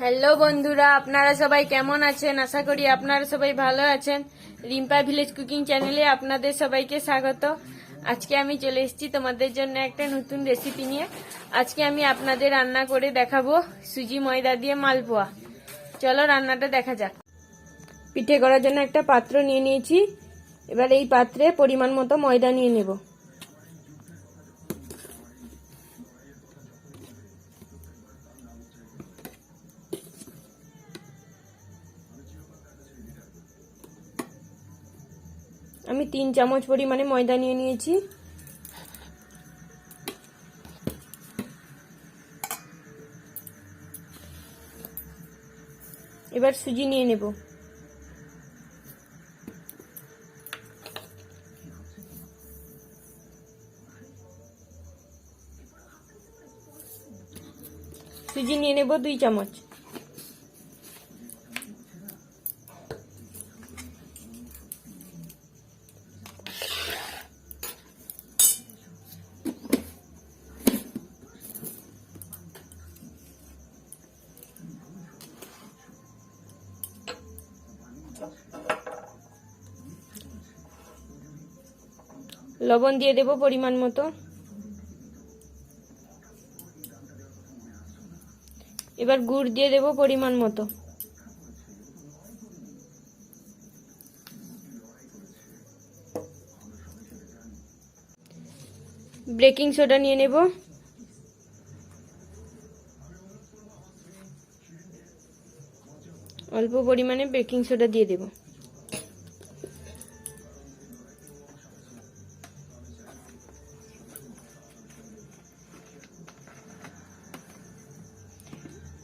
Hello বন্ধুরা, আপনারা সবাই কেমন আছেন? আশা করি আপনারা সবাই ভালো আছেন। রিম্পা ভিলেজ কুকিং চ্যানেলে আপনাদের সবাইকে স্বাগত। আজকে আমি চলে এসেছি তোমাদের জন্য একটা নতুন রেসিপি নিয়ে। আজকে আমি আপনাদের রান্না করে দেখাবো সুজি ময়দা দিয়ে মালপোয়া। চলো রান্নাটা দেখা যাক। পিঠে করার জন্য একটা পাত্র নিয়ে নিয়েছি। এবার এই পাত্রে পরিমাণ মতো ময়দা নিয়ে নেব। আমি 3 চামচ পরিমাণে ময়দা নিয়ে নিয়েছি। এবার সুজি নিয়ে নেব। সুজি নিয়ে নেব 2 চামচ। লবণ দিয়ে দেব পরিমাণ মতো। এবার গুড় দিয়ে দেব পরিমাণ মতো। বেকিং সোডা নিয়ে নেব। অল্প পরিমাণে বেকিং সোডা দিয়ে দেব।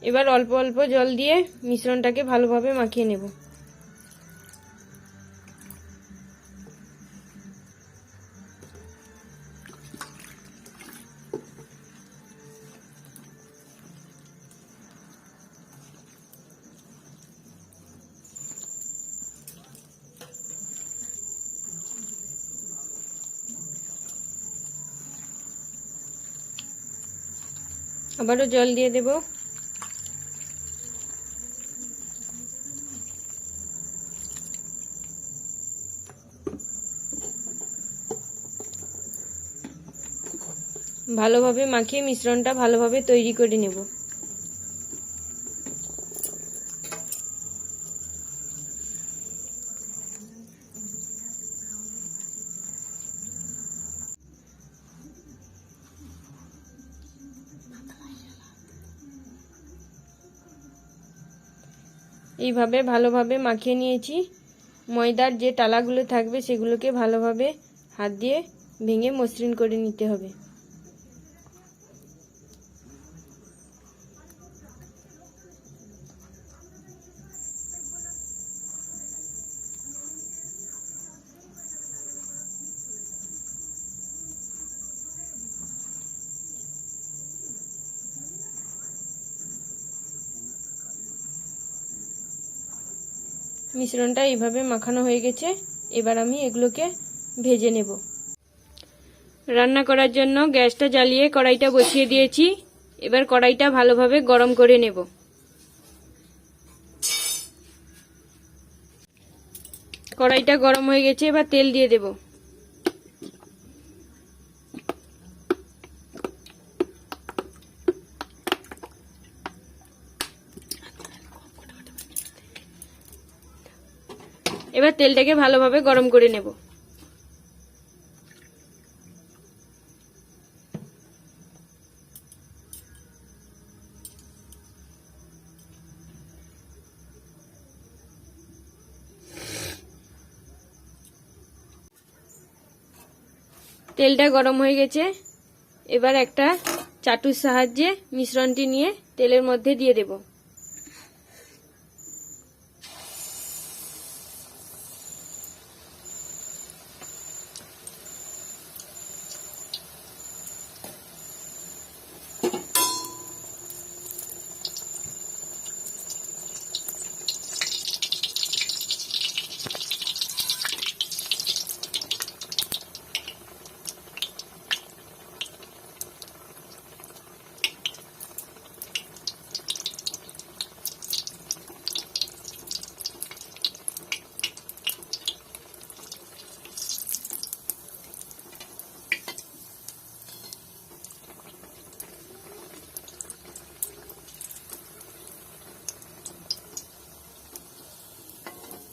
এবার অল্প অল্প জল দিয়ে মিশ্রণটাকে ভালোভাবে মাখিয়ে নেব। আবারও জল দিয়ে দেব। ভালোভাবে মাখিয়ে মিশ্রণটা ভালোভাবে তৈরি করে নেব। এইভাবে ভালোভাবে মাখিয়ে নিয়েছি। ময়দার যে টালাগুলো থাকবে সেগুলোকে ভালোভাবে হাত দিয়ে ভেঙে মসৃণ করে নিতে হবে। মিশ্রণটা এইভাবে মাখানো হয়ে গেছে। এবার আমি এগুলোকে ভেজে নেব। রান্না করার জন্য গ্যাসটা জ্বালিয়ে কড়াইটা বসিয়ে দিয়েছি। এবার কড়াইটা ভালোভাবে গরম করে নেব। কড়াইটা গরম হয়ে গেছে, এবার তেল দিয়ে দেব। এবার তেলটাকে ভালোভাবে গরম করে নেব। তেলটা গরম হয়ে গেছে। এবার একটা চাটুর সাহায্যে মিশ্রণটি নিয়ে তেলের মধ্যে দিয়ে দেব।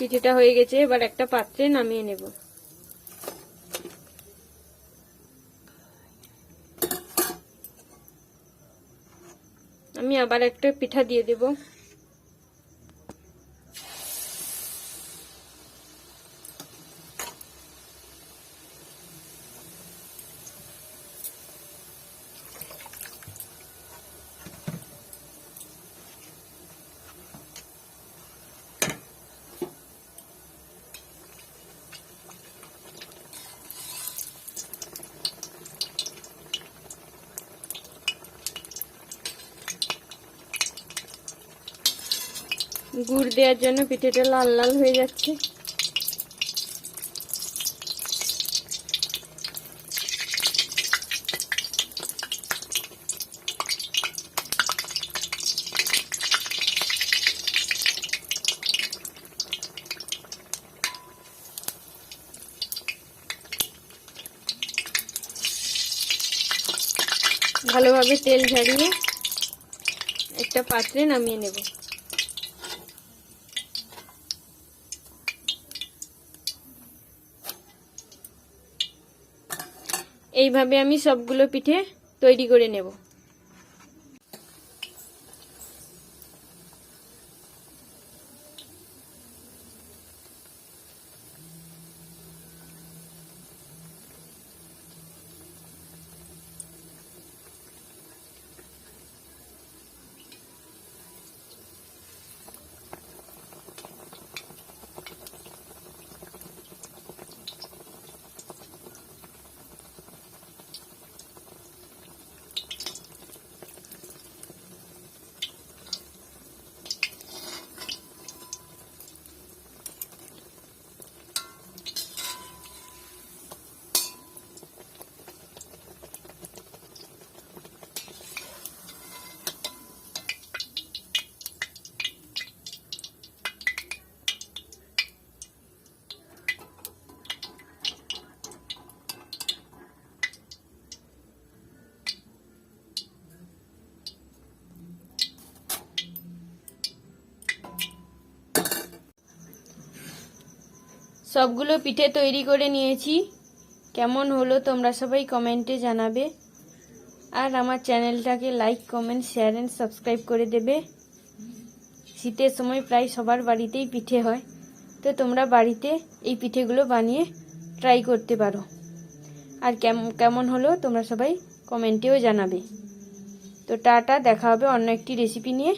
পিঠেটা হয়ে গেছে, এবার একটা পাত্রে নামিয়ে নেব। আমি আবার একটা পিঠা দিয়ে দেব। গুড় দেওয়ার জন্য পিঠেটা লাল লাল হয়ে যাচ্ছে। ভালোভাবে তেল ঝারিয়ে একটা পাত্রে নামিয়ে নেব। এইভাবে আমি সবগুলো পিঠে তৈরি করে নেব। সবগুলো পিঠে তৈরি করে নিয়েছি। কেমন হলো তোমরা সবাই কমেন্টে জানাবে, আর আমার চ্যানেলটাকে like, comment, share and subscribe করে দেবে। শীতের সময় প্রায় সবার বাড়িতেই পিঠে হয়, তো তোমরা বাড়িতে এই পিঠেগুলো বানিয়ে ট্রাই করতে পারো। আর কেমন হলো তোমরা সবাই কমেন্টেও জানাবে। তো টাটা, দেখা হবে অন্য একটি রেসিপি নিয়ে।